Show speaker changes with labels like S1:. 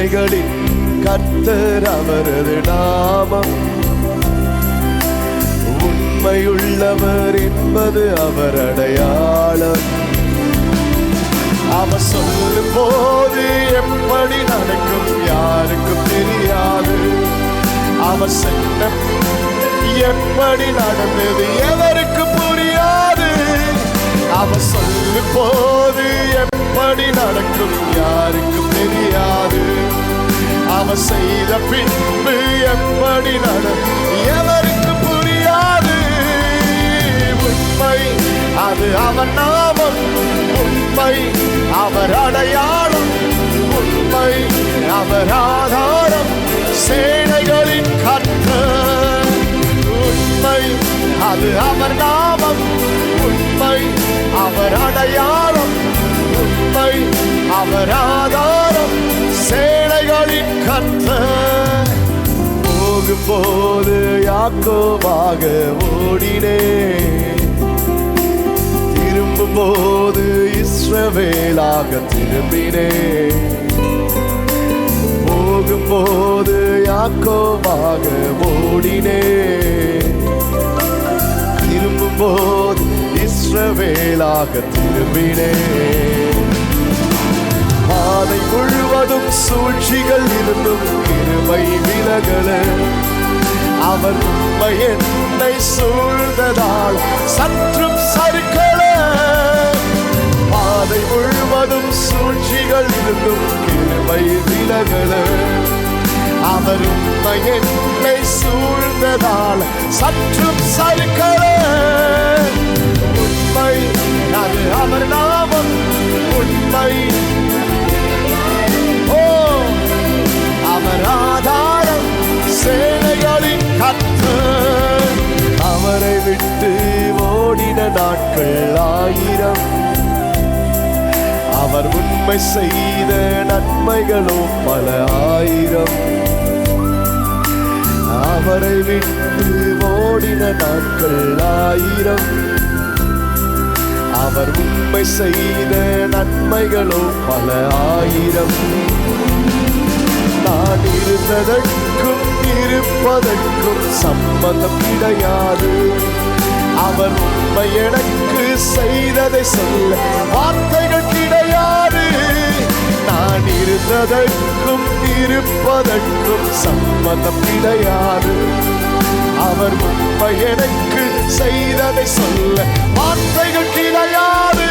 S1: சேனைகளின் கர்த்தர் அவரது நாமம். உண்மையுள்ளவர் என்பது அவர் அடையாளம். அவர் சொல்லும் போது எப்படி நடக்கும் யாருக்கும் தெரியாது. அவர் சொன்ன எப்படி நடந்தது எவருக்கு புரியாது. அவர் சொல்லும் போது எப்படி நடக்கும் யாருக்கும் தெரியாது. அவர் செய்த பின்பு எப்படி நடக்கும் எவருக்கு புரியாது. உண்மை அது அவர் நாமம். உண்மை அவர் அடையாளம். உண்மை அவர் ஆதாரம். சேனைகளின் கர்த்தர். உண்மை அது அவர் நாமம். உண்மை அவர் அடையாளம். உண்மை அவர் ஆதாரம். சேனைகளின் கர்த்தர். போகும்போது யாக்கோபாக ஓடினேன், திரும்பும்போது இஸ்ரவேலாக திரும்பினேன். போகும்போது யாக்கோபாக ஓடினேன், திரும்பும்போது இஸ்ரவேலாக திரும்பினேன். பாதை முழுவதும் சூழ்ச்சிகள் இருந்தும் கிருபை விலகல. அவர் உண்மை என்னை சூழ்ந்ததால் சற்றும் சறுக்கல. பாதை முழுவதும் சூழ்ச்சிகள் இருந்தும் கிருபை விலகல. அவர் உண்மை என்னை சூழ்ந்ததால் சற்றும் சறுக்கல. உண்மை அது அவர் நாமம். உண்மை அவர் ஆதாரம். சேனைகளின் கர்த்தர். அவரை விட்டு ஓடின நாட்கள் 1000. அவர் உண்மை செய்த நன்மைகளும் பல 1000. அவரை விட்டு ஓடின நாட்கள் 1000. அவர் உண்மை செய்த நன்மைகளும் பல 1000. நான் இருந்ததற்கும் இருப்பதற்கும் சம்பந்தம் கிடையாது. அவர் உண்மை எனக்கு செய்ததை சொல்ல வார்த்தைகள் கிடையாது. நான் இருந்ததற்கும் இருப்பதற்கும் சம்பந்தம் கிடையாது. அவர் உண்மை எனக்கு செய்ததை சொல்ல வார்த்தைகள் கிடையாது.